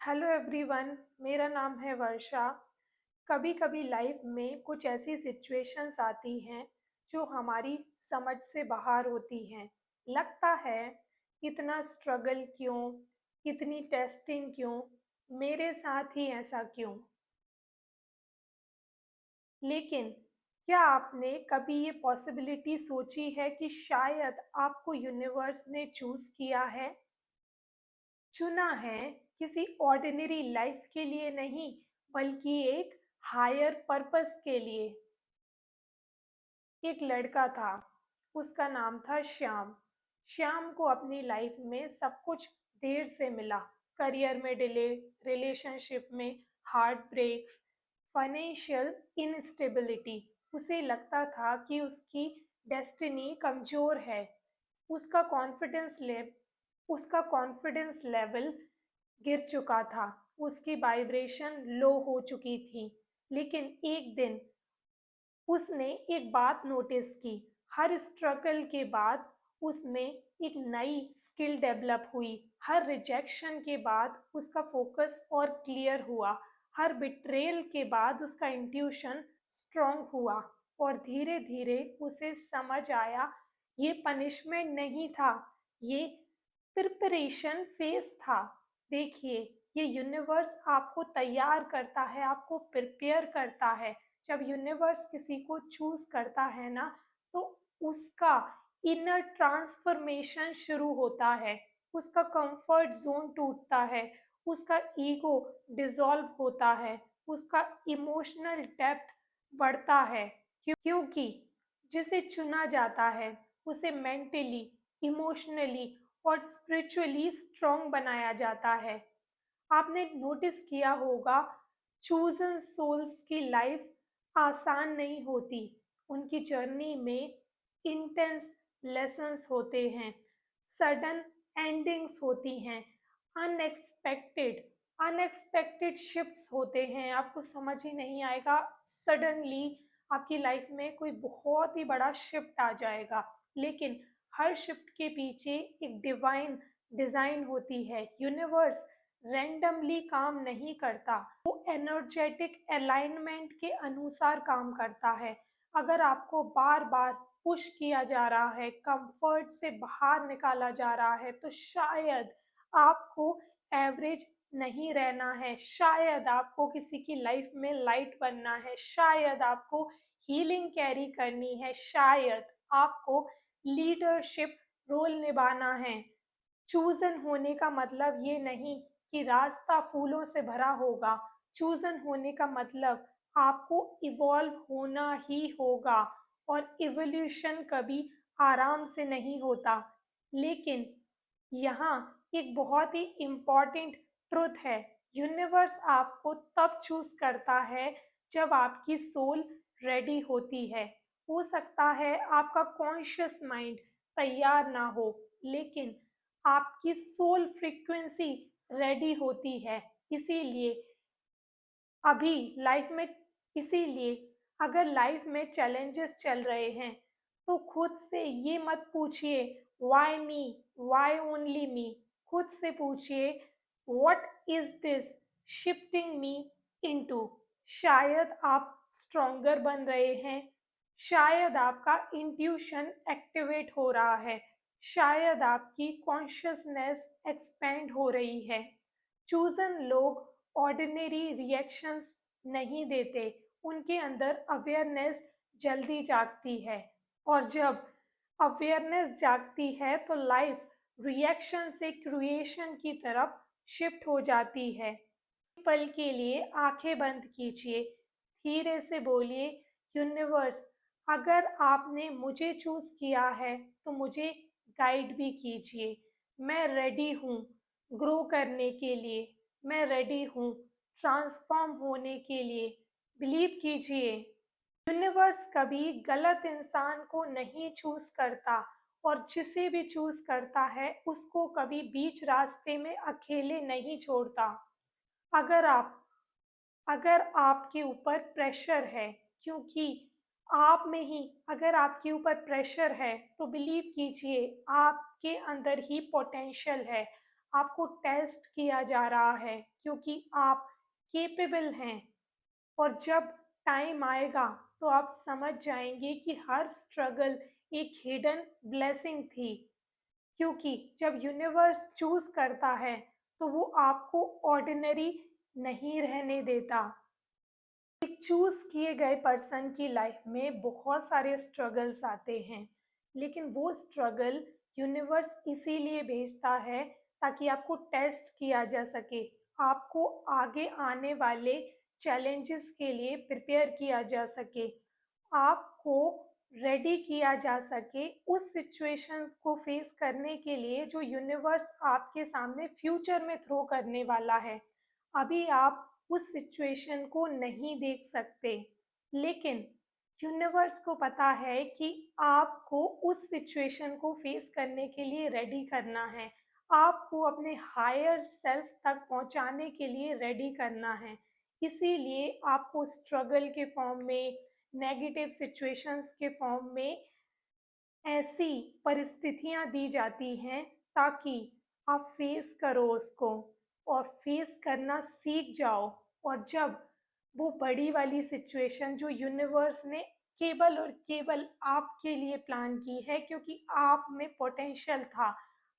Hello everyone, मेरा नाम है वर्षा। कभी कभी लाइफ में कुछ ऐसी सिचुएशंस आती हैं जो हमारी समझ से बाहर होती हैं। लगता है इतना स्ट्रगल क्यों, इतनी टेस्टिंग क्यों, मेरे साथ ही ऐसा क्यों। लेकिन क्या आपने कभी ये पॉसिबिलिटी सोची है कि शायद आपको यूनिवर्स ने चूज किया है, चुना है किसी ऑर्डिनरी लाइफ के लिए नहीं, बल्कि एक हायर पर्पस के लिए। एक लड़का था, उसका नाम था श्याम। श्याम को अपनी लाइफ में सब कुछ देर से मिला। करियर में डिले, रिलेशनशिप में हार्ट ब्रेक्स, फाइनेंशियल इनस्टेबिलिटी। उसे लगता था कि उसकी डेस्टिनी कमज़ोर है। उसका कॉन्फिडेंस ले उसका कॉन्फिडेंस लेवल गिर चुका था। उसकी वाइब्रेशन लो हो चुकी थी। लेकिन एक दिन उसने एक बात नोटिस की। हर स्ट्रगल के बाद उसमें एक नई स्किल डेवलप हुई। हर रिजेक्शन के बाद उसका फोकस और क्लियर हुआ। हर बिट्रेयल के बाद उसका इंट्यूशन स्ट्रॉन्ग हुआ। और धीरे धीरे उसे समझ आया, ये पनिशमेंट नहीं था, ये प्रिपरेशन फेज था। देखिए, ये यूनिवर्स आपको तैयार करता है, आपको प्रिपेयर करता है। जब यूनिवर्स किसी को चूज करता है ना, तो उसका इनर ट्रांसफॉर्मेशन शुरू होता है। उसका कंफर्ट जोन टूटता है, उसका ईगो डिसॉल्व होता है, उसका इमोशनल डेप्थ बढ़ता है। क्योंकि जिसे चुना जाता है उसे मेंटली, इमोशनली और स्पिरिचुअली स्ट्रॉन्ग बनाया जाता है। आपने नोटिस किया होगा, चूजन सोल्स की लाइफ आसान नहीं होती। उनकी जर्नी में इंटेंस लेसन्स होते हैं, सडन एंडिंग्स होती हैं, अनएक्सपेक्टेड अनएक्सपेक्टेड शिफ्ट्स होते हैं। आपको समझ ही नहीं आएगा, सडनली आपकी लाइफ में कोई बहुत ही बड़ा शिफ्ट आ जाएगा। लेकिन हर शिफ्ट के पीछे एक डिवाइन डिजाइन होती है। यूनिवर्स रैंडमली काम नहीं करता, वो एनर्जेटिक अलाइनमेंट के अनुसार काम करता है। अगर आपको बार बार पुश किया जा रहा है, कंफर्ट से बाहर निकाला जा रहा है, तो शायद आपको एवरेज नहीं रहना है, शायद आपको किसी की लाइफ में लाइट बनना है, शायद आपको हीलिंग कैरी करनी है, शायद आपको लीडरशिप रोल निभाना है। चूजन होने का मतलब ये नहीं कि रास्ता फूलों से भरा होगा। चूजन होने का मतलब आपको इवॉल्व होना ही होगा। और इवोल्यूशन कभी आराम से नहीं होता। लेकिन यहाँ एक बहुत ही इम्पॉर्टेंट ट्रुथ है, यूनिवर्स आपको तब चूज करता है जब आपकी सोल रेडी होती है। हो सकता है आपका कॉन्शियस माइंड तैयार ना हो, लेकिन आपकी सोल फ्रीक्वेंसी रेडी होती है। इसीलिए अभी लाइफ में इसीलिए अगर लाइफ में चैलेंजेस चल रहे हैं, तो खुद से ये मत पूछिए why me, why only me. खुद से पूछिए what is this shifting me into. शायद आप स्ट्रोंगर बन रहे हैं, शायद आपका इंट्यूशन एक्टिवेट हो रहा है, शायद आपकी कॉन्शियसनेस एक्सपेंड हो रही है। चूजन लोग ऑर्डिनरी रिएक्शंस नहीं देते, उनके अंदर अवेयरनेस जल्दी जागती है। और जब अवेयरनेस जागती है तो लाइफ रिएक्शन से क्रिएशन की तरफ शिफ्ट हो जाती है। पल के लिए आंखें बंद कीजिए, धीरे से बोलिए, यूनिवर्स, अगर आपने मुझे चूज किया है तो मुझे गाइड भी कीजिए। मैं रेडी हूँ ग्रो करने के लिए, मैं रेडी हूँ ट्रांसफॉर्म होने के लिए। बिलीव कीजिए, यूनिवर्स कभी गलत इंसान को नहीं चूज करता, और जिसे भी चूज करता है उसको कभी बीच रास्ते में अकेले नहीं छोड़ता। अगर आप अगर आपके ऊपर प्रेशर है, क्योंकि आप में ही अगर आपके ऊपर प्रेशर है, तो बिलीव कीजिए आपके अंदर ही पोटेंशियल है। आपको टेस्ट किया जा रहा है क्योंकि आप केपेबल हैं। और जब टाइम आएगा तो आप समझ जाएंगे कि हर स्ट्रगल एक हिडन ब्लेसिंग थी, क्योंकि जब यूनिवर्स चूज करता है तो वो आपको ऑर्डिनरी नहीं रहने देता। एक चूज किए गए पर्सन की लाइफ में बहुत सारे स्ट्रगल्स आते हैं, लेकिन वो स्ट्रगल यूनिवर्स इसीलिए भेजता है ताकि आपको टेस्ट किया जा सके, आपको आगे आने वाले चैलेंजेस के लिए प्रिपेयर किया जा सके, आपको रेडी किया जा सके उस सिचुएशन को फेस करने के लिए जो यूनिवर्स आपके सामने फ्यूचर में थ्रो करने वाला है। अभी आप उस सिचुएशन को नहीं देख सकते, लेकिन यूनिवर्स को पता है कि आपको उस सिचुएशन को फेस करने के लिए रेडी करना है, आपको अपने हायर सेल्फ तक पहुंचाने के लिए रेडी करना है। इसीलिए आपको स्ट्रगल के फॉर्म में, नेगेटिव सिचुएशंस के फॉर्म में ऐसी परिस्थितियां दी जाती हैं ताकि आप फेस करो उसको और फेस करना सीख जाओ। और जब वो बड़ी वाली सिचुएशन जो यूनिवर्स ने केवल और केवल आपके लिए प्लान की है, क्योंकि आप में पोटेंशियल था,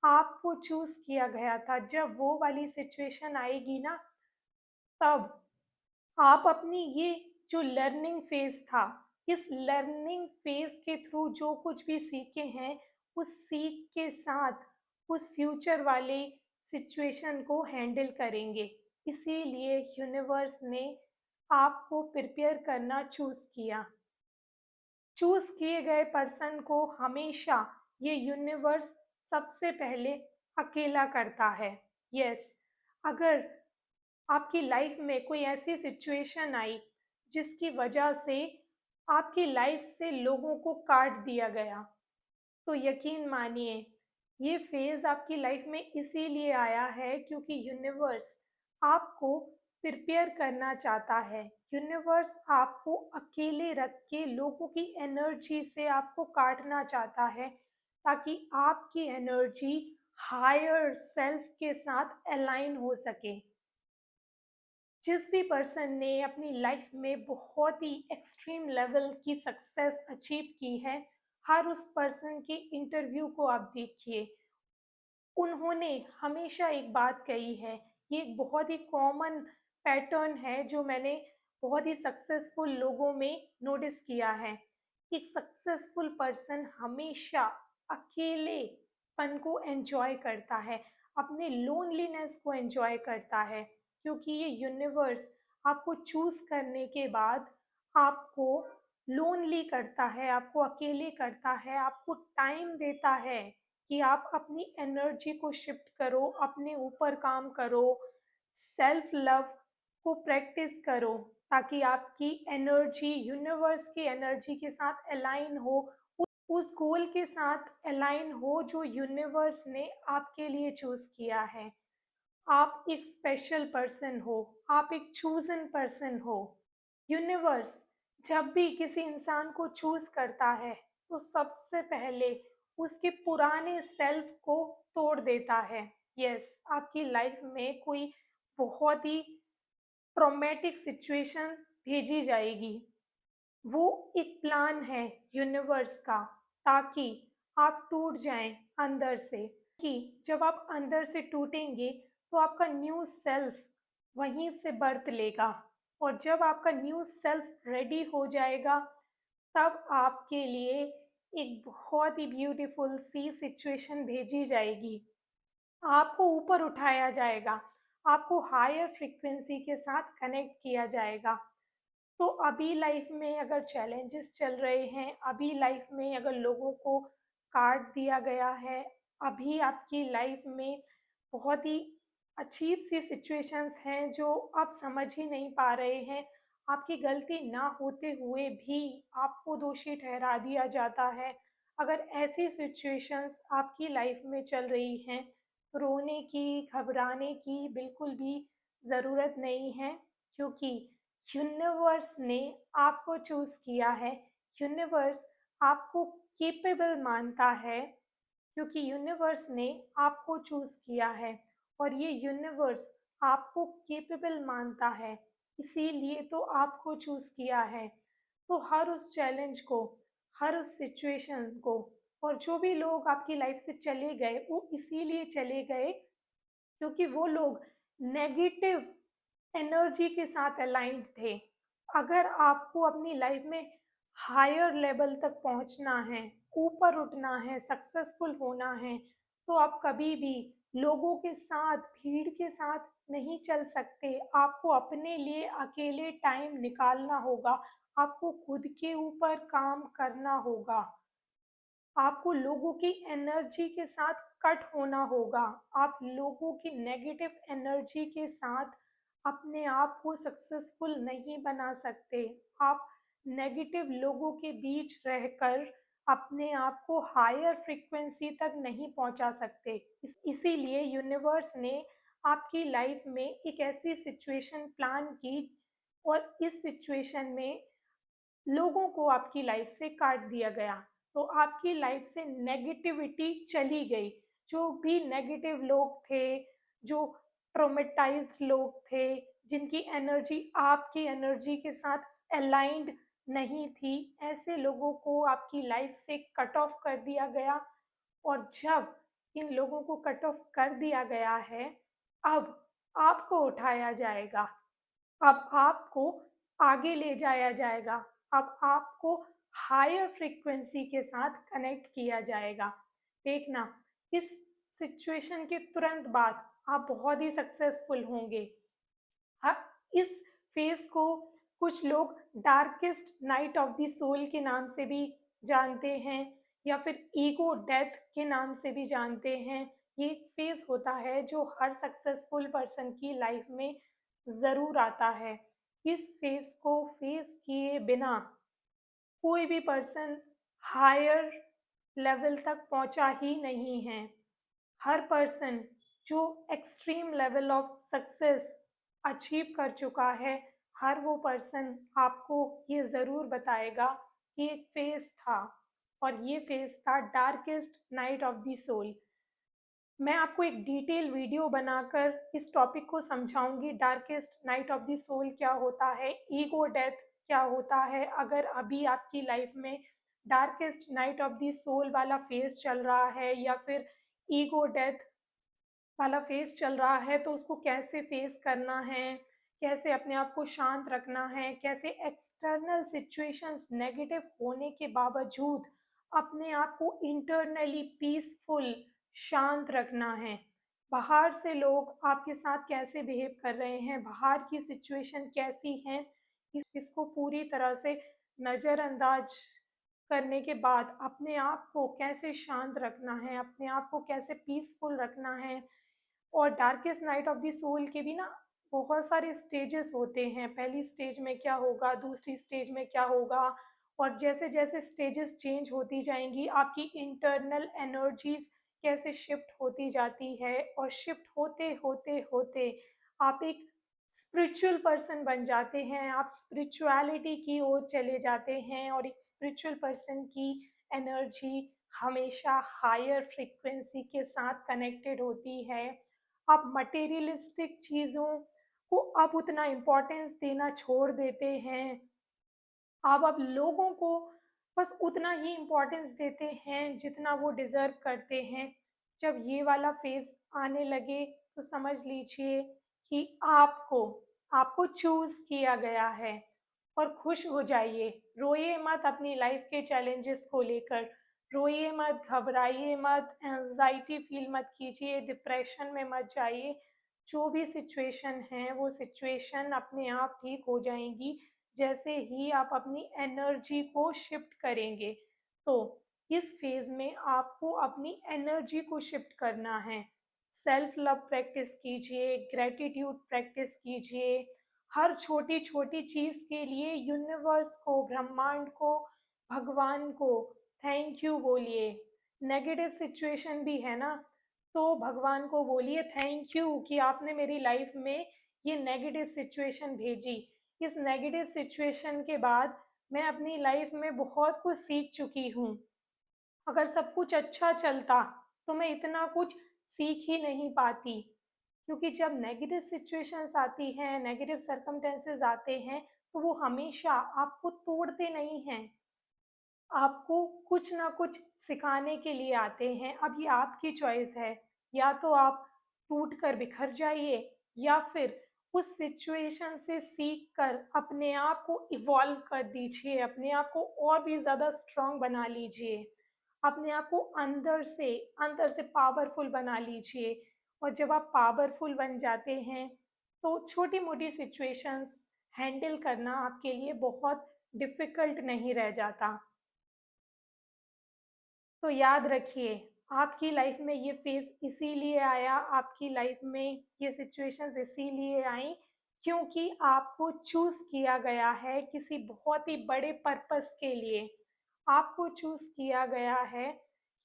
आपको चूज किया गया था, जब वो वाली सिचुएशन आएगी ना, तब आप अपनी ये जो लर्निंग फेज था, इस लर्निंग फेज के थ्रू जो कुछ भी सीखे हैं, उस सीख के साथ उस फ्यूचर वाले सिचुएशन को हैंडल करेंगे। इसीलिए यूनिवर्स ने आपको प्रिपेयर करना चूज किया। चूज किए गए पर्सन को हमेशा ये यूनिवर्स सबसे पहले अकेला करता है। यस, अगर आपकी लाइफ में कोई ऐसी सिचुएशन आई जिसकी वजह से आपकी लाइफ से लोगों को काट दिया गया, तो यकीन मानिए ये फेज आपकी लाइफ में इसीलिए आया है क्योंकि यूनिवर्स आपको प्रिपेयर करना चाहता है। यूनिवर्स आपको अकेले रख के लोगों की एनर्जी से आपको काटना चाहता है ताकि आपकी एनर्जी हायर सेल्फ के साथ अलाइन हो सके। जिस भी पर्सन ने अपनी लाइफ में बहुत ही एक्सट्रीम लेवल की सक्सेस अचीव की है, हर उस पर्सन के इंटरव्यू को आप देखिए, उन्होंने हमेशा एक बात कही है। ये एक बहुत ही कॉमन पैटर्न है जो मैंने बहुत ही सक्सेसफुल लोगों में नोटिस किया है। एक सक्सेसफुल पर्सन हमेशा अकेलेपन को एंजॉय करता है, अपने लोनलीनेस को एंजॉय करता है, क्योंकि ये यूनिवर्स आपको चूज करने के बाद आपको लोनली करता है, आपको अकेले करता है, आपको टाइम देता है कि आप अपनी एनर्जी को शिफ्ट करो, अपने ऊपर काम करो, सेल्फ लव को प्रैक्टिस करो, ताकि आपकी एनर्जी यूनिवर्स की एनर्जी के साथ अलाइन हो, उस गोल के साथ अलाइन हो जो यूनिवर्स ने आपके लिए चूज किया है। आप एक स्पेशल पर्सन हो, आप एक चूजन पर्सन हो। यूनिवर्स जब भी किसी इंसान को चूज करता है तो सबसे पहले उसके पुराने सेल्फ को तोड़ देता है। यस, आपकी लाइफ में कोई बहुत ही ट्रॉमेटिक सिचुएशन भेजी जाएगी, वो एक प्लान है यूनिवर्स का, ताकि आप टूट जाएं अंदर से। कि जब आप अंदर से टूटेंगे तो आपका न्यू सेल्फ वहीं से बर्थ लेगा, और जब आपका न्यू सेल्फ रेडी हो जाएगा तब आपके लिए एक बहुत ही ब्यूटीफुल सी सिचुएशन भेजी जाएगी, आपको ऊपर उठाया जाएगा, आपको हायर फ्रीक्वेंसी के साथ कनेक्ट किया जाएगा। तो अभी लाइफ में अगर चैलेंजेस चल रहे हैं, अभी लाइफ में अगर लोगों को काट दिया गया है, अभी आपकी लाइफ में बहुत ही अजीब सी सिचुएशंस हैं जो आप समझ ही नहीं पा रहे हैं, आपकी गलती ना होते हुए भी आपको दोषी ठहरा दिया जाता है। अगर ऐसी सिचुएशंस आपकी लाइफ में चल रही हैं, तो रोने की, घबराने की बिल्कुल भी ज़रूरत नहीं है, क्योंकि यूनिवर्स ने आपको चूज किया है। यूनिवर्स आपको केपेबल मानता है क्योंकि यूनिवर्स ने आपको चूज किया है। और ये यूनिवर्स आपको केपेबल मानता है, इसीलिए तो आपको चूज़ किया है। तो हर उस चैलेंज को, हर उस सिचुएशन को, और जो भी लोग आपकी लाइफ से चले गए, वो इसीलिए चले गए क्योंकि वो लोग नेगेटिव एनर्जी के साथ अलाइंड थे। अगर आपको अपनी लाइफ में हायर लेवल तक पहुंचना है, ऊपर उठना है, सक्सेसफुल होना है, तो आप कभी भी लोगों के साथ, भीड़ के साथ नहीं चल सकते। आपको अपने लिए अकेले टाइम निकालना होगा, आपको खुद के ऊपर काम करना होगा, आपको लोगों की एनर्जी के साथ कट होना होगा। आप लोगों की नेगेटिव एनर्जी के साथ अपने आप को सक्सेसफुल नहीं बना सकते। आप नेगेटिव लोगों के बीच रहकर अपने आप को हायर फ्रीक्वेंसी तक नहीं पहुंचा सकते। इसीलिए यूनिवर्स ने आपकी लाइफ में एक ऐसी सिचुएशन प्लान की, और इस सिचुएशन में लोगों को आपकी लाइफ से काट दिया गया। तो आपकी लाइफ से नेगेटिविटी चली गई। जो भी नेगेटिव लोग थे, जो ट्रोमेटाइज्ड लोग थे, जिनकी एनर्जी आपकी एनर्जी के साथ अलाइंड नहीं थी, ऐसे लोगों को आपकी लाइफ से कट ऑफ कर दिया गया। और जब इन लोगों को कट ऑफ कर दिया गया है, अब आपको उठाया जाएगा, अब आपको आगे ले जाया जाएगा, अब आपको हायर फ्रीक्वेंसी के साथ कनेक्ट किया जाएगा। देखना, इस सिचुएशन के तुरंत बाद आप बहुत ही सक्सेसफुल होंगे। हाँ, इस फेज को कुछ लोग darkest night of the soul के नाम से भी जानते हैं, या फिर ईगो डेथ के नाम से भी जानते हैं। ये एक फेज होता है जो हर सक्सेसफुल पर्सन की लाइफ में ज़रूर आता है। इस फेज को फेस किए बिना कोई भी पर्सन हायर लेवल तक पहुंचा ही नहीं है। हर पर्सन जो extreme level of success achieve कर चुका है, हर वो पर्सन आपको ये ज़रूर बताएगा कि एक फेज़ था, और ये फेज़ था darkest night of the soul. मैं आपको एक डिटेल वीडियो बनाकर इस टॉपिक को समझाऊंगी। Darkest night of the soul क्या होता है, ईगो डेथ क्या होता है। अगर अभी आपकी लाइफ में darkest night of the soul वाला फेज चल रहा है, या फिर ईगो डेथ वाला फेज चल रहा है, तो उसको कैसे फेस करना है, कैसे अपने आप को शांत रखना है, कैसे एक्सटर्नल सिचुएशंस नेगेटिव होने के बावजूद अपने आप को इंटरनली पीसफुल, शांत रखना है। बाहर से लोग आपके साथ कैसे बिहेव कर रहे हैं, बाहर की सिचुएशन कैसी है, इसको पूरी तरह से नज़रअंदाज करने के बाद अपने आप को कैसे शांत रखना है, अपने आप को कैसे पीसफुल रखना है। और darkest night of the soul के भी ना बहुत सारे स्टेजेस होते हैं। पहली स्टेज में क्या होगा, दूसरी स्टेज में क्या होगा, और जैसे जैसे स्टेजेस चेंज होती जाएंगी, आपकी इंटरनल एनर्जीज कैसे शिफ्ट होती जाती है, और शिफ्ट होते होते होते आप एक स्पिरिचुअल पर्सन बन जाते हैं। आप स्पिरिचुअलिटी की ओर चले जाते हैं, और एक स्पिरिचुअल पर्सन की एनर्जी हमेशा हायर फ्रीक्वेंसी के साथ कनेक्टेड होती है। आप मटेरियलिस्टिक चीज़ों को अब उतना इम्पोर्टेंस देना छोड़ देते हैं। आप अब लोगों को बस उतना ही इम्पोर्टेंस देते हैं जितना वो डिज़र्व करते हैं। जब ये वाला फेज़ आने लगे, तो समझ लीजिए कि आपको आपको चूज़ किया गया है। और खुश हो जाइए, रोइए मत अपनी लाइफ के चैलेंजेस को लेकर। रोइए मत, घबराइए मत, एंजाइटी फील मत कीजिए, डिप्रेशन में मत जाइए। जो भी सिचुएशन है, वो सिचुएशन अपने आप ठीक हो जाएंगी जैसे ही आप अपनी एनर्जी को शिफ्ट करेंगे। तो इस फेज में आपको अपनी एनर्जी को शिफ्ट करना है। सेल्फ लव प्रैक्टिस कीजिए, ग्रेटिट्यूड प्रैक्टिस कीजिए। हर छोटी छोटी चीज़ के लिए यूनिवर्स को, ब्रह्मांड को, भगवान को थैंक यू बोलिए। नेगेटिव सिचुएशन भी है ना, तो भगवान को बोलिए थैंक यू कि आपने मेरी लाइफ में ये नेगेटिव सिचुएशन भेजी। इस नेगेटिव सिचुएशन के बाद मैं अपनी लाइफ में बहुत कुछ सीख चुकी हूँ। अगर सब कुछ अच्छा चलता तो मैं इतना कुछ सीख ही नहीं पाती। क्योंकि जब नेगेटिव सिचुएशंस आती हैं, नेगेटिव सर्कमटेंसेस आते हैं, तो वो हमेशा आपको तोड़ते नहीं हैं, आपको कुछ ना कुछ सिखाने के लिए आते हैं। अब ये आपकी चॉइस है, या तो आप टूट कर बिखर जाइए, या फिर उस सिचुएशन से सीख कर अपने आप को इवॉल्व कर दीजिए, अपने आप को और भी ज़्यादा स्ट्रॉन्ग बना लीजिए, अपने आप को अंदर से पावरफुल बना लीजिए। और जब आप पावरफुल बन जाते हैं, तो छोटी मोटी सिचुएशंस हैंडल करना आपके लिए बहुत डिफ़िकल्ट नहीं रह जाता। तो याद रखिए, आपकी लाइफ में ये फेज़ इसीलिए आया, आपकी लाइफ में ये सिचुएशंस इसीलिए आईं, क्योंकि आपको चूज़ किया गया है किसी बहुत ही बड़े पर्पस के लिए। आपको चूज़ किया गया है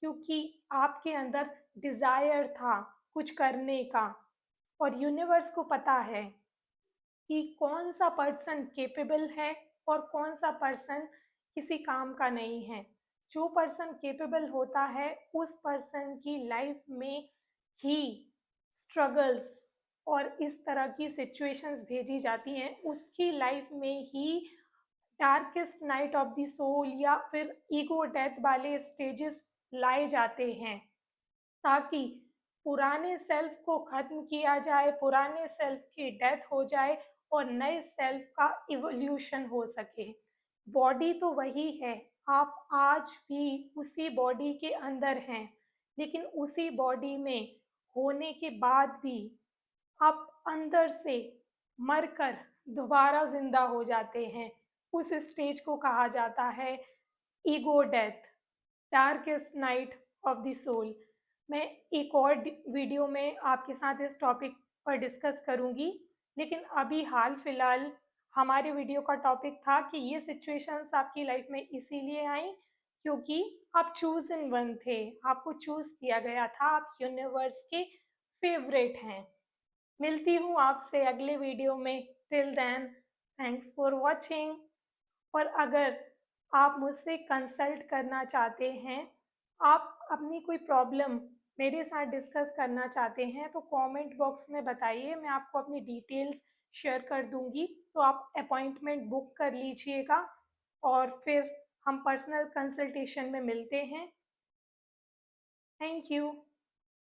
क्योंकि आपके अंदर डिज़ायर था कुछ करने का, और यूनिवर्स को पता है कि कौन सा पर्सन केपेबल है और कौन सा पर्सन किसी काम का नहीं है। जो पर्सन केपेबल होता है, उस पर्सन की लाइफ में ही स्ट्रगल्स और इस तरह की सिचुएशंस भेजी जाती हैं, उसकी लाइफ में ही darkest night of the soul या फिर ईगो डेथ वाले स्टेजेस लाए जाते हैं, ताकि पुराने सेल्फ को खत्म किया जाए, पुराने सेल्फ की डेथ हो जाए और नए सेल्फ का इवोल्यूशन हो सके। बॉडी तो वही है, आप आज भी उसी बॉडी के अंदर हैं, लेकिन उसी बॉडी में होने के बाद भी आप अंदर से मरकर दोबारा जिंदा हो जाते हैं। उस स्टेज को कहा जाता है ego death, darkest night of the soul. मैं एक और वीडियो में आपके साथ इस टॉपिक पर डिस्कस करूंगी, लेकिन अभी हाल फिलहाल हमारे वीडियो का टॉपिक था कि ये सिचुएशंस आपकी लाइफ में इसीलिए आई क्योंकि आप चूज इन वन थे, आपको चूज किया गया था, आप यूनिवर्स के फेवरेट हैं। मिलती हूँ आपसे अगले वीडियो में। Till then, thanks for watching. और अगर आप मुझसे कंसल्ट करना चाहते हैं, आप अपनी कोई प्रॉब्लम मेरे साथ डिस्कस करना चाहते हैं, तो कमेंट बॉक्स में बताइए, मैं आपको अपनी डिटेल्स शेयर कर दूंगी। तो आप अपॉइंटमेंट बुक कर लीजिएगा और फिर हम पर्सनल कंसल्टेशन में मिलते हैं। Thank you.